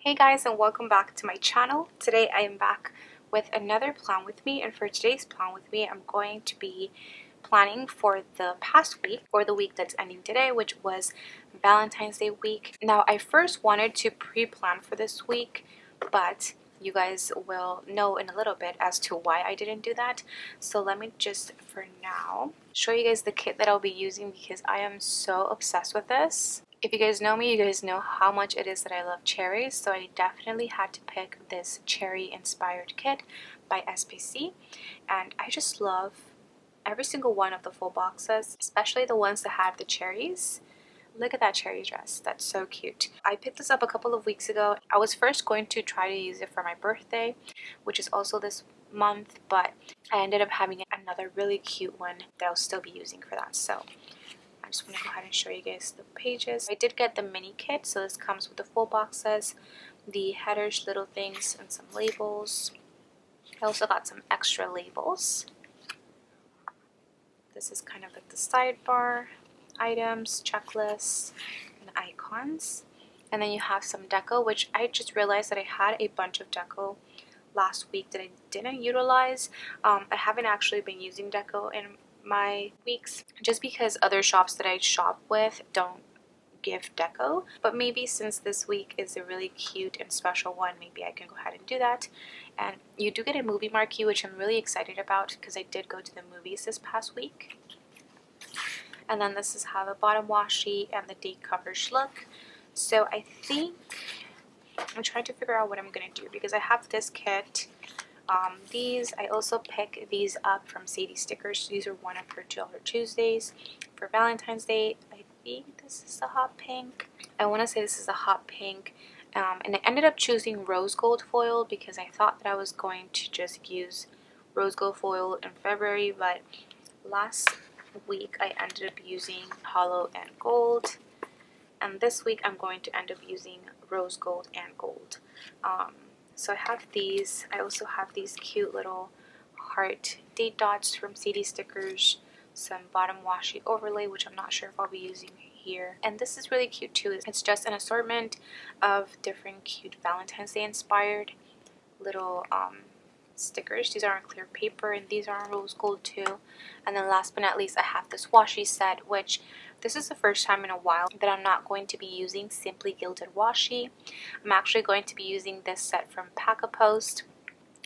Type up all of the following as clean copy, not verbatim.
Hey guys, and welcome back to my channel. Today I am back with another plan with me, and for today's plan with me I'm going to be planning for the past week, or the week that's ending today, which was Valentine's Day week. Now I first wanted to pre-plan for this week, but you guys will know in a little bit as to why I didn't do that. So let me just for now show you guys the kit that I'll be using, because I am so obsessed with this. If you guys know me, you guys know how much it is that I love cherries, so I definitely had to pick this cherry inspired kit by SPC, and I just love every single one of the full boxes, especially the ones that have the cherries. Look at that cherry dress, that's so cute. I picked this up a couple of weeks ago. I was first going to try to use it for my birthday, which is also this month, but I ended up having another really cute one that I'll still be using for that. So I just want to go ahead and show you guys the pages. I did get the mini kit, so this comes with the full boxes, the headers, little things, and some labels. I also got some extra labels. This is kind of like the sidebar, items, checklists, and icons. And then you have some deco, which I just realized that I had a bunch of deco last week that I didn't utilize. I haven't actually been using deco in my weeks just because other shops that I shop with don't give deco, but maybe since this week is a really cute and special one, maybe I can go ahead and do that. And you do get a movie marquee, which I'm really excited about because I did go to the movies this past week. And then this is how the bottom washi and the date covers look. So I think I'm trying to figure out what I'm gonna do, because I have this kit. These, I also pick these up from Sadie Stickers. These are one of her $2 Tuesdays for Valentine's Day. I think this is the hot pink. I want to say this is the hot pink. And I ended up choosing rose gold foil because I thought that I was going to just use rose gold foil in February, but last week I ended up using hollow and gold. And this week I'm going to end up using rose gold and gold. So I have these. I also have these cute little heart date dots from CD Stickers, some bottom washi overlay, which I'm not sure if I'll be using here. And this is really cute too. It's just an assortment of different cute Valentine's Day inspired little stickers. These are on clear paper, and these are on rose gold too. And then last but not least, I have this washi set, which this is the first time in a while that I'm not going to be using Simply Gilded washi. I'm actually going to be using this set from Pack-A-Post,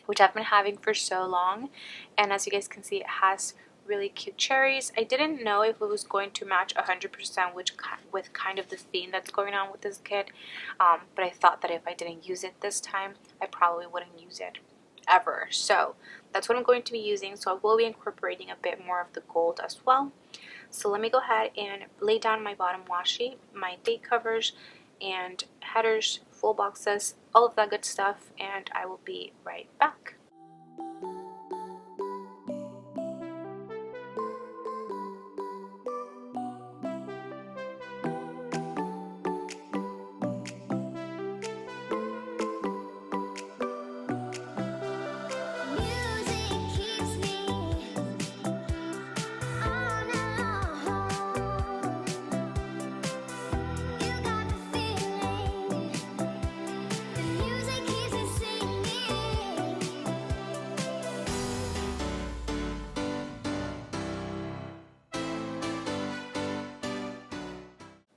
which I've been having for so long. And as you guys can see, it has really cute cherries. I didn't know if it was going to match 100% with kind of the theme that's going on with this kit, but I thought that if I didn't use it this time, I probably wouldn't use it ever. So that's what I'm going to be using. So I will be incorporating a bit more of the gold as well. So let me go ahead and lay down my bottom washi, my date covers and headers, full boxes, all of that good stuff, and I will be right back.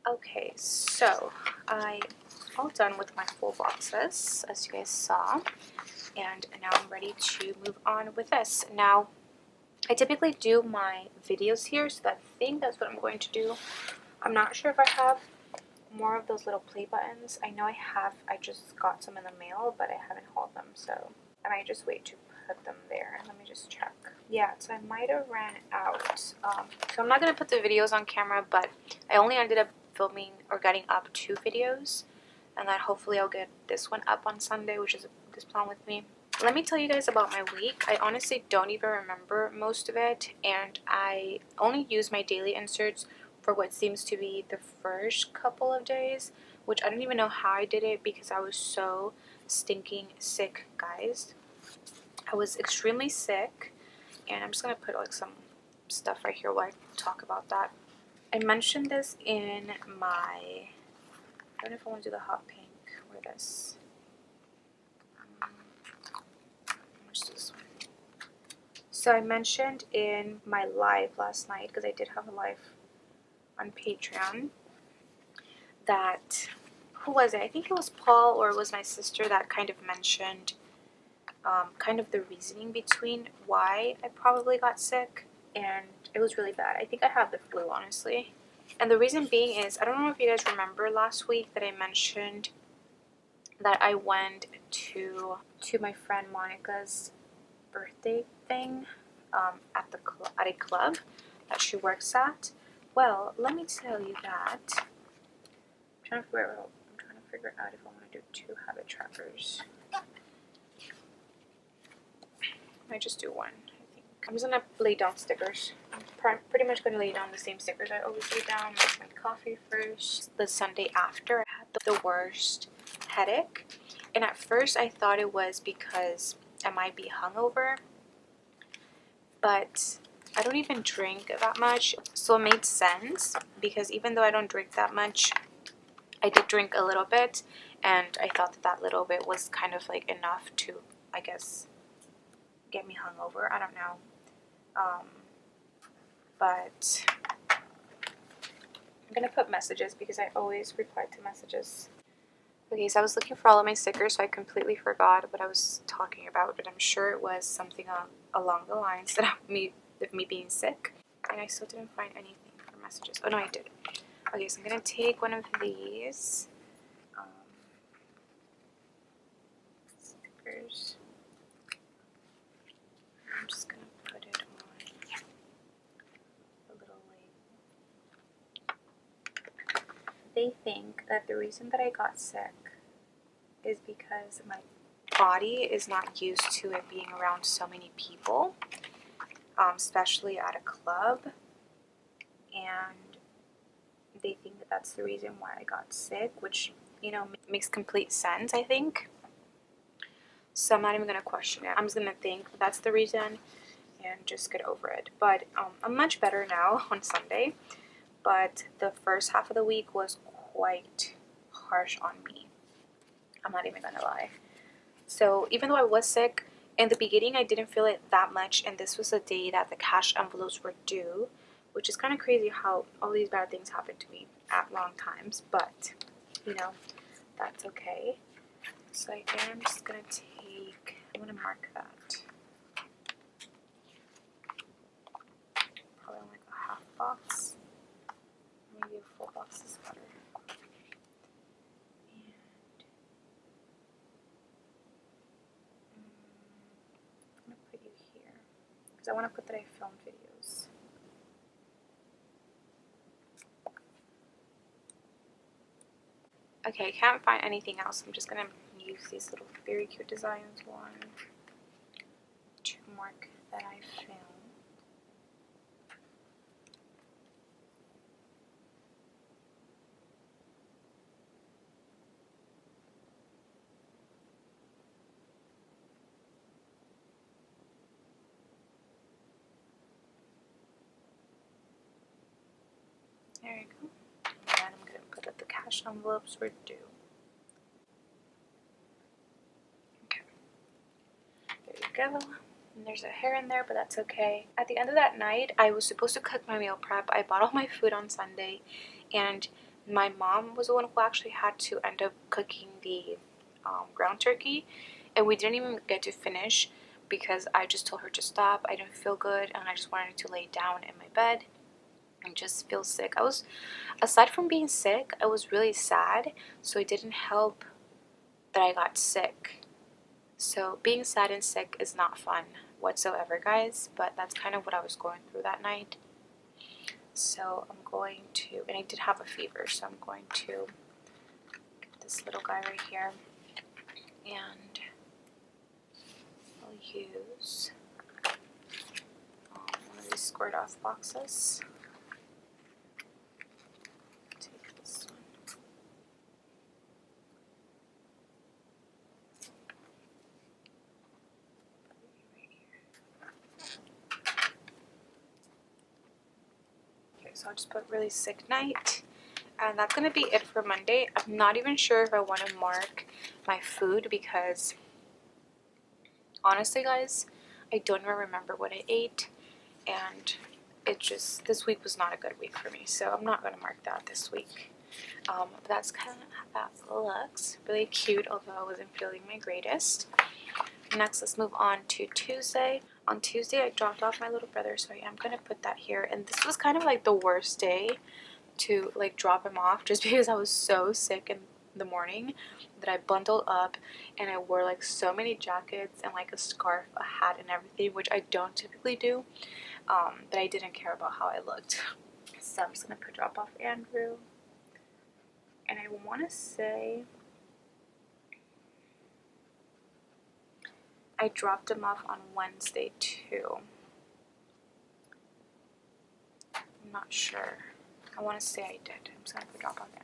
Okay, so I'm all done with my full boxes, as you guys saw, and now I'm ready to move on with this. Now, I typically do my videos here, so I think that's what I'm going to do. I'm not sure if I have more of those little play buttons. I know I have. I just got some in the mail, but I haven't hauled them, so I might just wait to put them there. Let me just check. Yeah, so I might have ran out. So I'm not going to put the videos on camera, but I only ended up filming or getting up 2 videos, and then hopefully I'll get this one up on Sunday, which is this plan with me. Let me tell you guys about my week. I honestly don't even remember most of it, and I only use my daily inserts for what seems to be the first couple of days, which I don't even know how I did it because I was so stinking sick, guys. I was extremely sick, and I'm just gonna put like some stuff right here while I talk about that. I mentioned this in my, I don't know if I want to do the hot pink or this. So I mentioned in my live last night, because I did have a live on Patreon, that, who was it? I think it was Paul or it was my sister that kind of mentioned kind of the reasoning between why I probably got sick, and it was really bad. I think I had the flu, honestly. And the reason being is, I don't know if you guys remember last week that I mentioned that I went to my friend Monica's birthday thing at a club that she works at. Well, let me tell you that I'm trying to figure out if I want to do 2 habit trackers. I might just do 1. I think I'm just gonna lay down stickers. I'm pretty much gonna lay down the same stickers I always lay down. Make my coffee first. The Sunday after, I had the worst headache, and at first I thought it was because I might be hungover, but I don't even drink that much, so it made sense, because even though I don't drink that much, I did drink a little bit, and I thought that that little bit was kind of like enough to, I guess, get me hungover. I don't know. But I'm gonna put messages because I always reply to messages. Okay, so I was looking for all of my stickers, so I completely forgot what I was talking about, but I'm sure it was something along the lines of me being sick. And I still didn't find anything for messages. Oh no, I did. Okay, so I'm gonna take one of these stickers. I'm just gonna put it on the little label. They think that the reason that I got sick is because my body is not used to it being around so many people, especially at a club, and they think that that's the reason why I got sick, which, you know, makes complete sense, I think. So I'm not even going to question it. I'm just going to think that's the reason and just get over it. But I'm much better now on Sunday, but the first half of the week was quite harsh on me. I'm not even going to lie. So even though I was sick, in the beginning I didn't feel it that much, and this was the day that the cash envelopes were due, which is kind of crazy how all these bad things happen to me at wrong times, but, you know, that's okay. So I think I'm just going to I'm going to mark that. Probably like a half box. Maybe a full box is better. And I'm going to put you here, because I want to put that I film videos. Okay, I can't find anything else. I'm just going to use these little very cute designs. 1, 2 mark that I filmed. There you go. And then I'm going to put that the cash envelopes were due. Okay. There you go. And there's a hair in there, but that's okay. At the end of that night, I was supposed to cook my meal prep. I bought all my food on Sunday, and my mom was the one who actually had to end up cooking the ground turkey, and we didn't even get to finish because I just told her to stop. I didn't feel good, and I just wanted to lay down in my bed and just feel sick. Aside from being sick, I was really sad, so it didn't help that I got sick. So being sad and sick is not fun whatsoever, guys, but that's kind of what I was going through that night. So I'm going to, and I did have a fever, so I'm going to get this little guy right here, and I'll use one of these squared off boxes. Take this one. Okay, so I'll just put really sick night. And that's going to be it for Monday. I'm not even sure if I want to mark my food because, honestly, guys, I don't even remember what I ate, and it just, this week was not a good week for me, so I'm not going to mark that this week. But that's kind of how that looks. Really cute, although I wasn't feeling my greatest. Next, let's move on to Tuesday. On Tuesday, I dropped off my little brother, so I am going to put that here. And this was kind of like the worst day to like drop him off, just because I was so sick in the morning that I bundled up and I wore like so many jackets and like a scarf, a hat, and everything, which I don't typically do. But I didn't care about how I looked. So I'm just going to drop off Andrew. And I want to say I dropped him off on Wednesday too. I'm not sure. I want to say I did. I'm just going to drop off Andrew.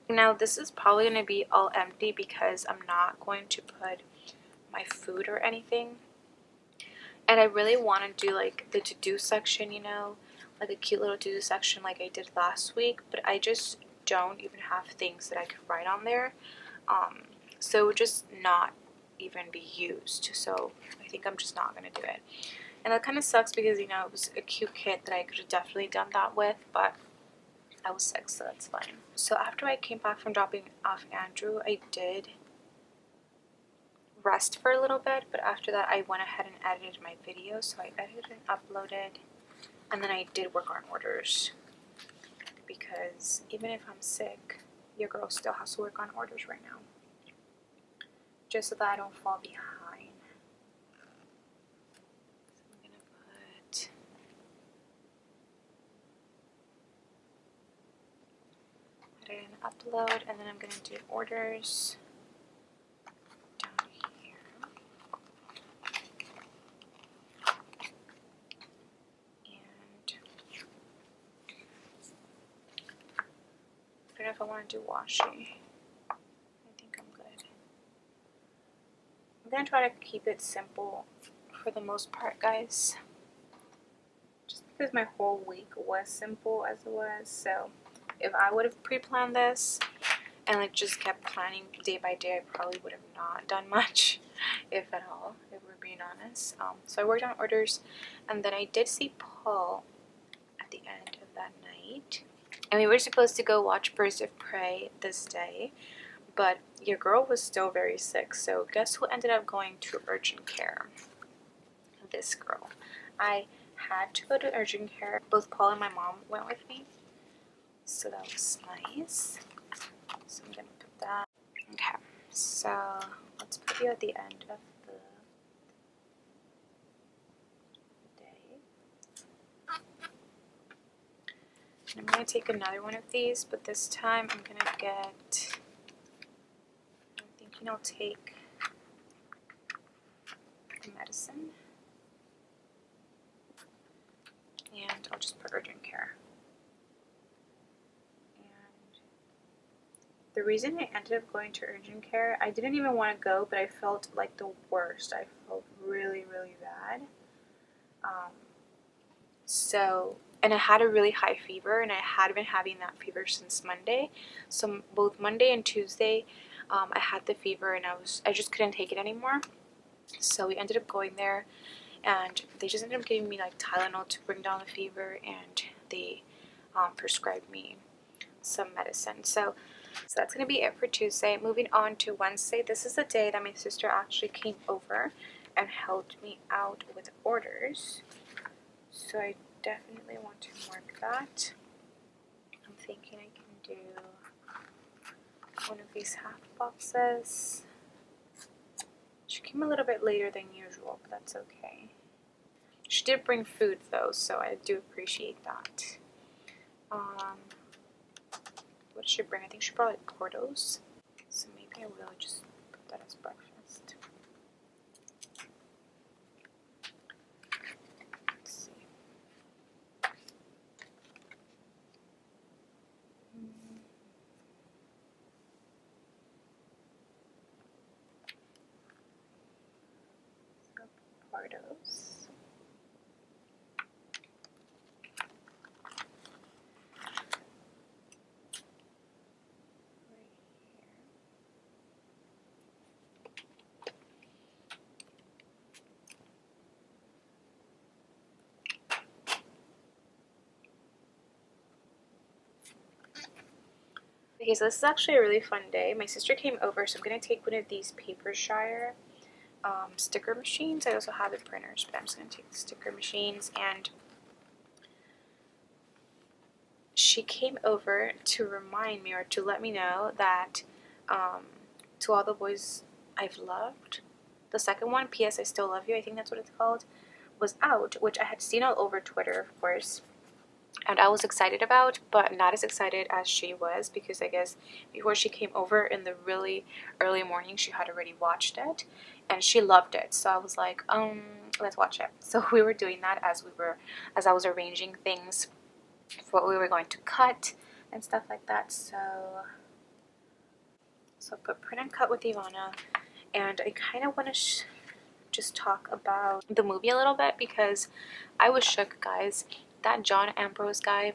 Now this is probably going to be all empty because I'm not going to put my food or anything. And I really want to do like the to-do section, you know, like a cute little to-do section like I did last week. But I just don't even have things that I could write on there. So it would just not even be used. So I think I'm just not going to do it. And that kind of sucks because, you know, it was a cute kit that I could have definitely done that with. But I was sick, so that's fine. So after I came back from dropping off Andrew, I did rest for a little bit, but after that I went ahead and edited my video. So I edited and uploaded, and then I did work on orders, because even if I'm sick, your girl still has to work on orders right now, just so that I don't fall behind. So I'm gonna put edit and upload, and then I'm gonna do orders down here. And I don't know if I want to do washi. I think I'm good. I'm gonna try to keep it simple for the most part, guys, just because my whole week was simple as it was. So if I would have pre-planned this and like just kept planning day by day, I probably would have not done much, if at all, if we're being honest. So I worked on orders, and then I did see Paul at the end of that night, and we were supposed to go watch Birds of Prey this day, but your girl was still very sick. So guess who ended up going to urgent care? This girl. I had to go to urgent care. Both Paul and my mom went with me, so that was nice. So I'm gonna put that. Okay, so let's put you at the end of the day. And I'm gonna take another one of these, but this time I'm gonna get, I'm thinking I'll take the medicine, and I'll just put urgent care. The reason I ended up going to urgent care, I didn't even want to go, but I felt like the worst. I felt really, really bad. And I had a really high fever, and I had been having that fever since Monday. So both Monday and Tuesday, I had the fever, and I just couldn't take it anymore. So we ended up going there, and they just ended up giving me like Tylenol to bring down the fever, and they prescribed me some medicine. So that's going to be it for Tuesday. Moving on to Wednesday. This is the day that my sister actually came over and helped me out with orders. So I definitely want to mark that. I'm thinking I can do one of these half boxes. She came a little bit later than usual, but that's okay. She did bring food though, so I do appreciate that. What did she bring? I think she brought like Portos. So maybe I will just put that as breakfast. photos. Okay, so this is actually a really fun day. My sister came over, so I'm going to take one of these Papershire sticker machines. I also have the printers, but I'm just going to take the sticker machines. And she came over to remind me, or to let me know that To All the Boys I've Loved, the second one, P.S. I Still Love You, I think that's what it's called, was out, which I had seen all over Twitter, of course. And I was excited about, but not as excited as she was, because I guess before she came over in the really early morning, she had already watched it, and she loved it. So I was like, let's watch it. So we were doing that as I was arranging things for what we were going to cut and stuff like that. So put print and cut with Ivana, and I kind of want to just talk about the movie a little bit, because I was shook, guys. That John Ambrose guy,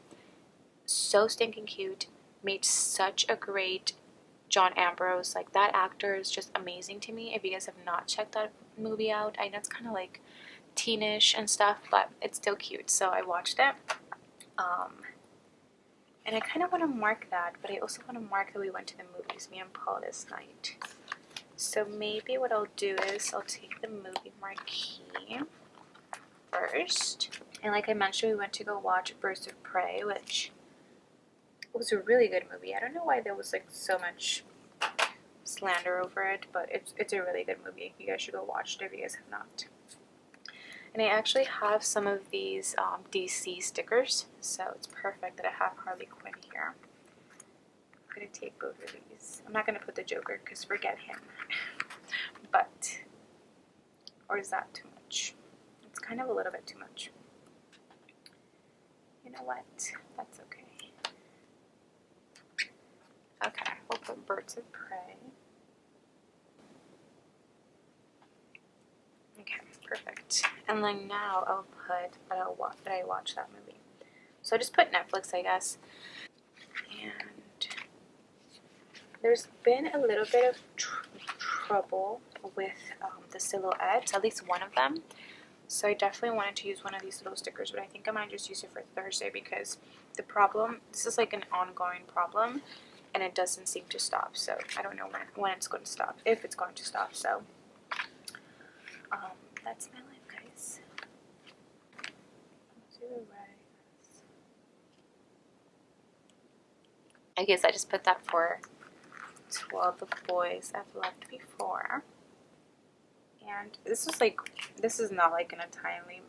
so stinking cute, made such a great John Ambrose. Like, that actor is just amazing to me. If you guys have not checked that movie out, I know it's kind of like teenish and stuff, but it's still cute. So I watched it, and I kind of want to mark that, but I also want to mark that we went to the movies, me and Paul, this night. So maybe what I'll do is I'll take the movie marquee first. And like I mentioned, we went to go watch Birds of Prey, which was a really good movie. I don't know why there was like so much slander over it, but it's a really good movie. You guys should go watch it if you guys have not. And I actually have some of these DC stickers, so it's perfect that I have Harley Quinn here. I'm going to take both of these. I'm not going to put the Joker because forget him. But, or is that too much? It's kind of a little bit too much. You know what? That's okay. Okay, we'll put Birds of Prey. Okay, perfect. And then now I'll put that I watched that movie. So I just put Netflix, I guess. And there's been a little bit of trouble with the silhouettes, at least one of them. So I definitely wanted to use one of these little stickers, but I think I might just use it for Thursday, because the problem, this is like an ongoing problem, and it doesn't seem to stop. So I don't know when it's going to stop, if it's going to stop. So that's my life, guys. I guess I just put that for To All the Boys I've Loved Before. And this is not like in a timely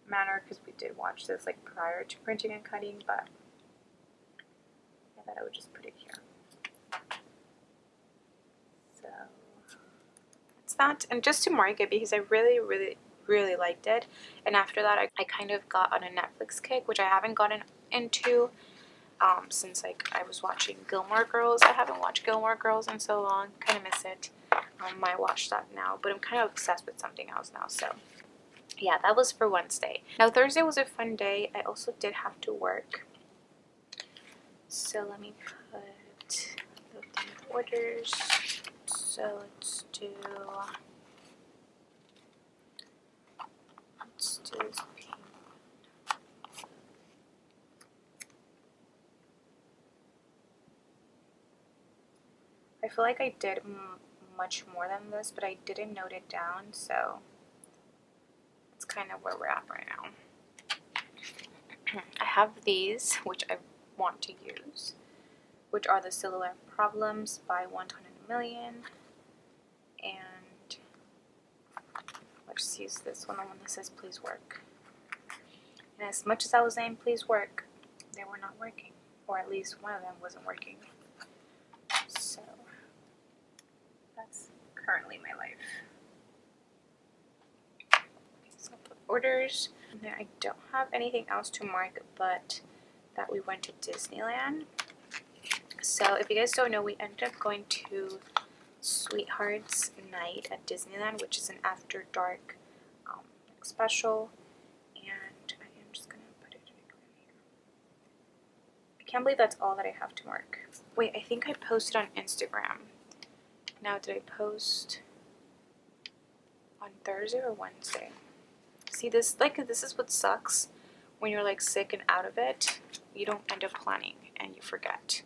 manner, because we did watch this like prior to printing and cutting, but I thought I would just put it here. So it's that, and just to mark it, because I really liked it. And after that, I kind of got on a Netflix kick, which I haven't gotten into since like I was watching Gilmore Girls. I haven't watched Gilmore Girls in so long, kind of miss it. Might watch that now, but I'm kind of obsessed with something else now. So yeah, that was for Wednesday. Now Thursday was a fun day. I also did have to work, so let me put the orders. So let's do this pink. I feel like I did much more than this, but I didn't note it down, so it's kind of where we're at right now. I have these, which I want to use, which are the Silhouette Problems by 100 Million, and let's use this one, the one that says Please Work. And as much as I was saying please work, they were not working, or at least one of them wasn't working. So that's currently my life. So I'll put orders. And then I don't have anything else to mark but that we went to Disneyland. So if you guys don't know, we ended up going to Sweethearts Night at Disneyland, which is an after dark special, and I am just gonna put it in here. I can't believe that's all that I have to mark. Wait, I think I posted on Instagram. Now, did I post on Thursday or Wednesday? See, this is what sucks when you're like sick and out of it. You don't end up planning and you forget.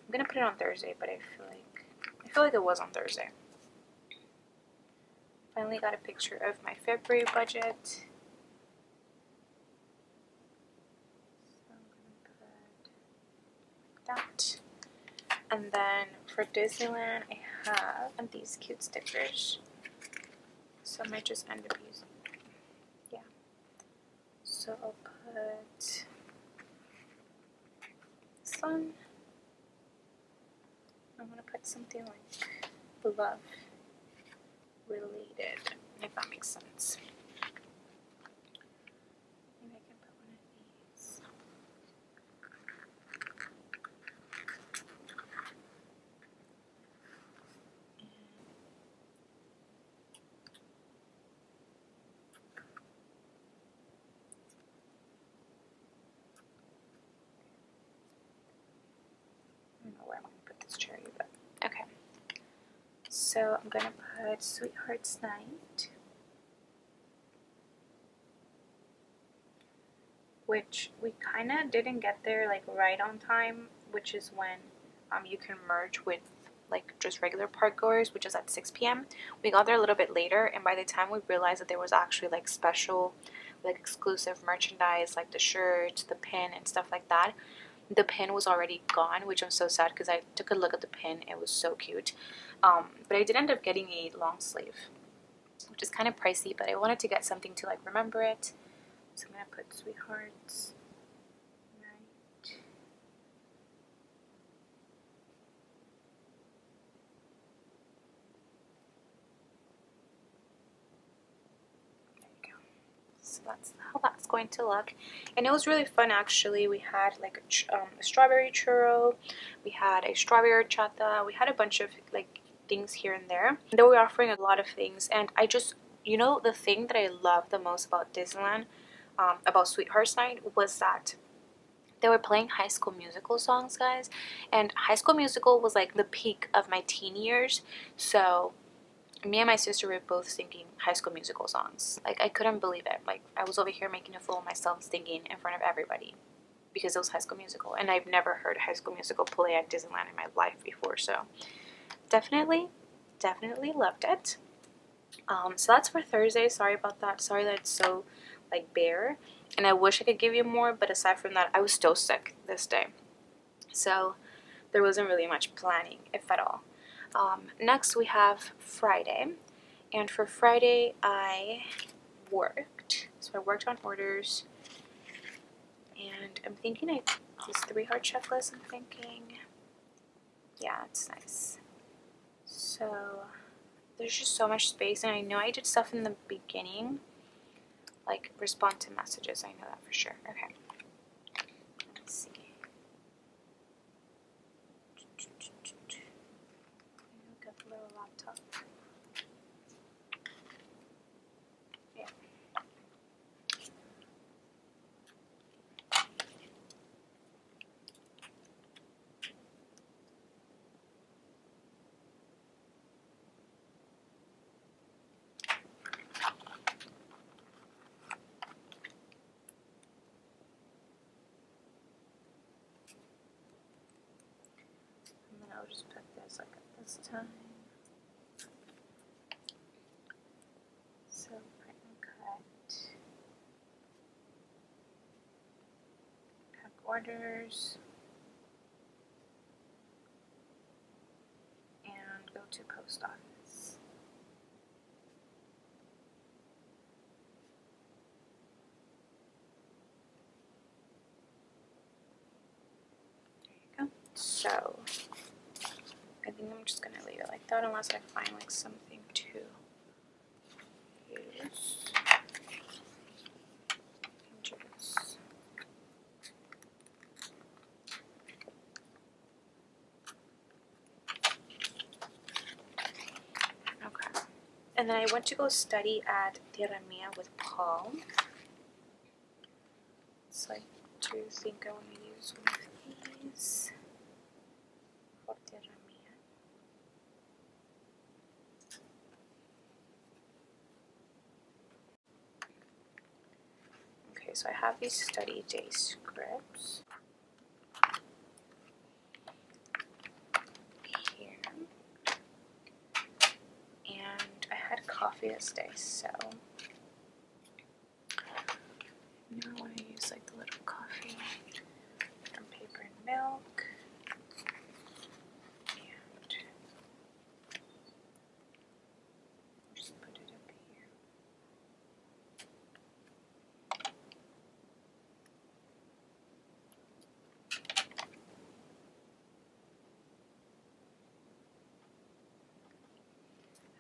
I'm gonna put it on Thursday, but I feel like it was on Thursday. Finally got a picture of my February budget. So I'm gonna put that. And then for Disneyland, I have these cute stickers. So I might just end up using them. Yeah. So I'll put this one. I'm gonna put something like love related, if that makes sense. Maybe I can put one of these. I don't know where I'm going to put this cherry, but okay. So I'm going to put Sweetheart's Night, which we kind of didn't get there like right on time, which is when you can merge with like just regular park goers, which is at 6 p.m. We got there a little bit later, and by the time we realized that there was actually like special, like exclusive merchandise, like the shirts, the pin, and stuff like that, the pin was already gone, which I'm so sad because I took a look at the pin. It was so cute. But I did end up getting a long sleeve, which is kind of pricey, but I wanted to get something to like remember it. So I'm going to put Sweethearts Night. There you go. So that's how that's going to look. And it was really fun actually. We had like a strawberry churro, we had a strawberry horchata, we had a bunch of like things here and there. They were offering a lot of things, and I just, you know, the thing that I love the most about Disneyland, about Sweethearts Night, was that they were playing High School Musical songs, guys. And High School Musical was like the peak of my teen years. So me and my sister were both singing High School Musical songs. Like, I couldn't believe it. Like, I was over here making a fool of myself singing in front of everybody because it was High School Musical. And I've never heard High School Musical play at Disneyland in my life before. So definitely loved it. So that's for Thursday. Sorry about that. Sorry that it's so like bare, and I wish I could give you more, but aside from that, I was still sick this day, so there wasn't really much planning, if at all. Next we have Friday, and for Friday I worked. So I worked on orders, and I'm thinking this 3-heart checklist, I'm thinking, yeah, it's nice. So there's just so much space, and I know I did stuff in the beginning, like respond to messages. I know that for sure. Okay. Let's see. Got the little laptop. Yeah. And then I'll just put this like at this time. So print and cut. Pack orders. And go to post office. There you go. So I think I'm just gonna leave it like that unless I find like something to use. Just okay. And then I went to go study at Tierra Mia with Paul. So I do think I want to use one of these for Tierra Mia. Okay, so I have these study day scripts here. And I had coffee this day, so now I want to use like the little coffee from Paper and Milk. And just put it up here.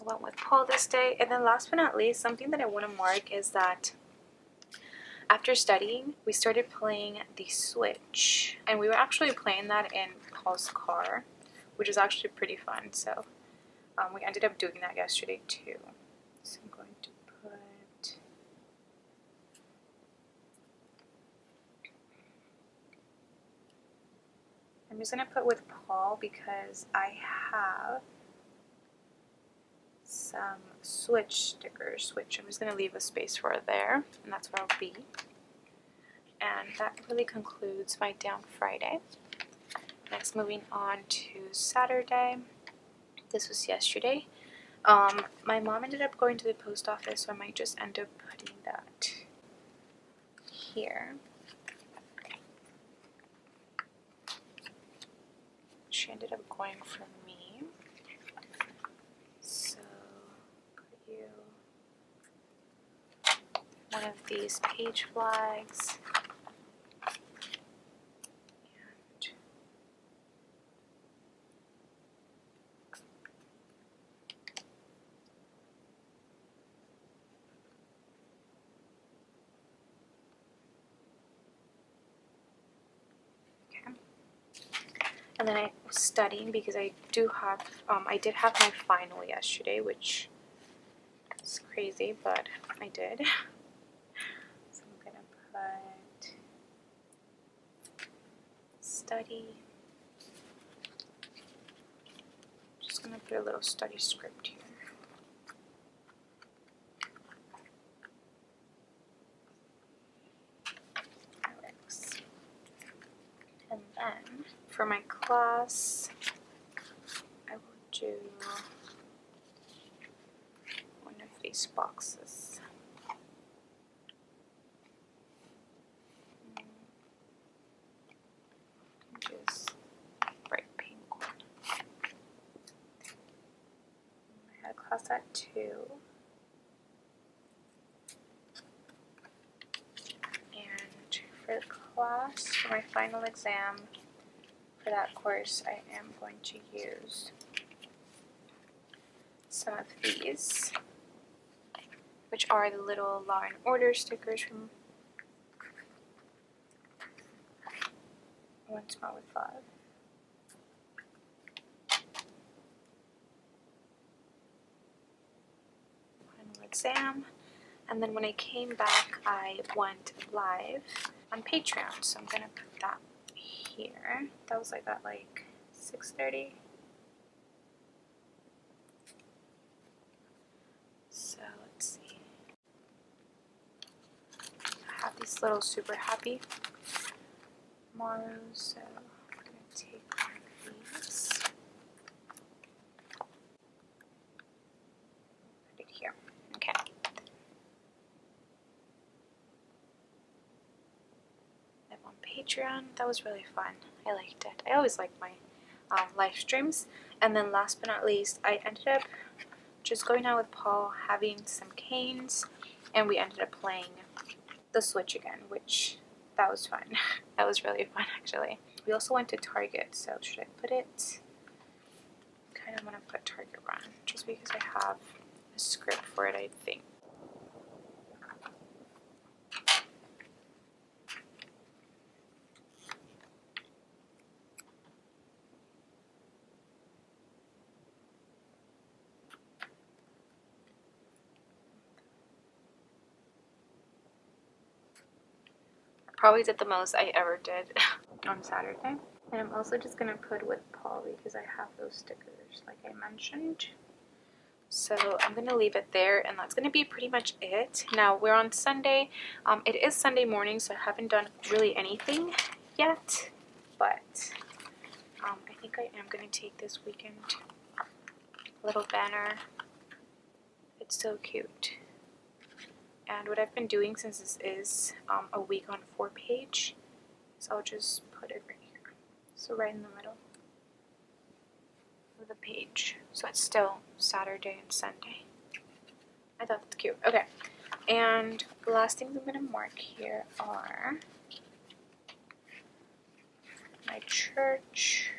I went with Paul this day. And then last but not least, something that I want to mark is that after studying, we started playing the Switch. And we were actually playing that in Paul's car, which is actually pretty fun. So we ended up doing that yesterday too. So I'm going to put... I'm just going to put with Paul because I have some Switch stickers, which I'm just going to leave a space for there, and that's where I'll be. And that really concludes my day on Friday. Next, moving on to Saturday. This was yesterday. My mom ended up going to the post office, so I might just end up putting that here. She ended up going for me. So, put you one of these page flags. And then I was studying because I did have my final yesterday, which is crazy, but I did. So I'm gonna put study. Just gonna put a little study script here. Alex. And then for my class, I will do one of these boxes. Just bright pink one. I had a class at 2. And for the class, for my final exam, for that course, I am going to use some of these, which are the little Law and Order stickers from One Smart with Love. Final exam. And then when I came back, I went live on Patreon, so I'm gonna put that here. That was like at like 6:30. So let's see. I have these little super happy marrows, so I'm gonna take one of these. Put it here. Okay. I'm on Patreon. That was really fun. I liked it. I always like my live streams. And then last but not least, I ended up just going out with Paul, having some canes, and we ended up playing the Switch again, which that was fun. That was really fun, actually. We also went to Target, so should I put it? Kind of want to put Target Run, just because I have a script for it, I think. Probably did the most I ever did on Saturday. And I'm also just gonna put with poly because I have those stickers like I mentioned. So I'm gonna leave it there, and that's gonna be pretty much it. Now we're on Sunday. It is Sunday morning, so I haven't done really anything yet, but I think I am gonna take this weekend little banner. It's so cute. And what I've been doing, since this is a week on 4 page, is I'll just put it right here. So right in the middle of the page. So it's still Saturday and Sunday. I thought that's cute. Okay. And the last things I'm going to mark here are my church.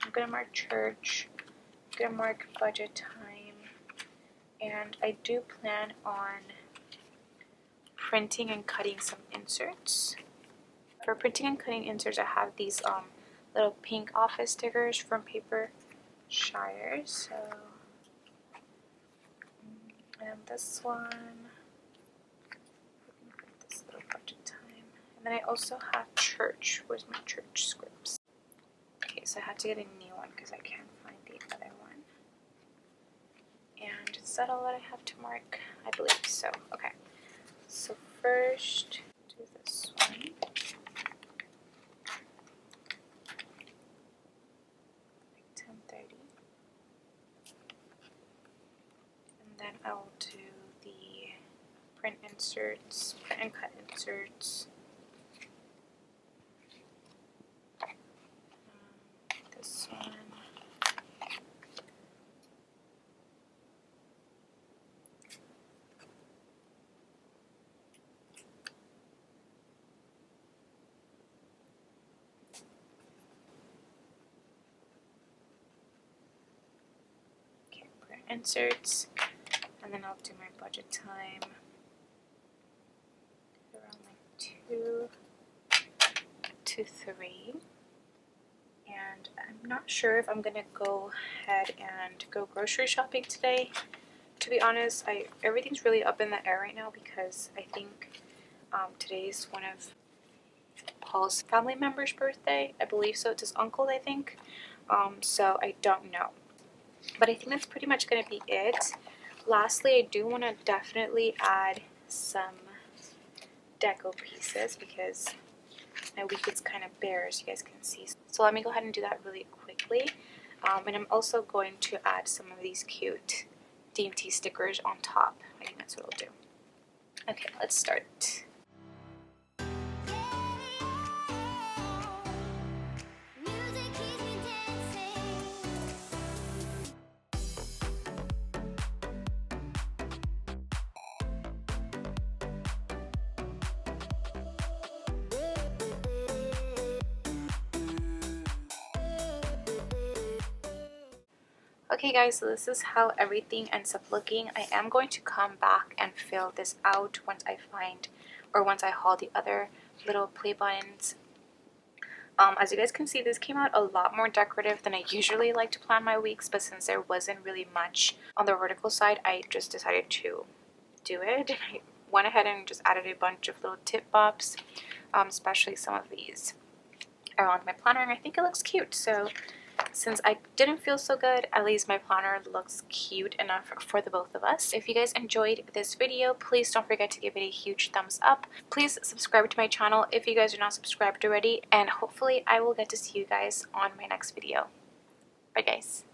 I'm going to mark church. I'm going to mark budget time. And I do plan on printing and cutting some inserts. For printing and cutting inserts, I have these little pink office stickers from Paper Shire. So, and this one, this little budget time. And then I also have church. Where's my church scripts? Okay, so I had to get a new one because I can't find the other one. And is that all that I have to mark? I believe so. Okay. So first, do this one. Like 10:30. And then I will do the print inserts, print and cut inserts. This one. Inserts, and then I'll do my budget time around like 2 to 3. And I'm not sure if I'm gonna go ahead and go grocery shopping today. To be honest, everything's really up in the air right now because I think today's one of Paul's family member's birthday. I believe so. It's his uncle, I think. So I don't know. But I think that's pretty much going to be it. Lastly, I do want to definitely add some deco pieces because my week is kind of bare, as you guys can see. So let me go ahead and do that really quickly. And I'm also going to add some of these cute dainty stickers on top. I think that's what I'll do. Okay, let's start. Okay guys, so this is how everything ends up looking. I am going to come back and fill this out once I find, or once I haul the other little play buttons. As you guys can see, this came out a lot more decorative than I usually like to plan my weeks, but since there wasn't really much on the vertical side, I just decided to do it. I went ahead and just added a bunch of little tip bops, especially some of these around my planner, and I think it looks cute. So since I didn't feel so good, at least my planner looks cute enough for the both of us. If you guys enjoyed this video, please don't forget to give it a huge thumbs up. Please subscribe to my channel if you guys are not subscribed already, and hopefully I will get to see you guys on my next video. Bye guys.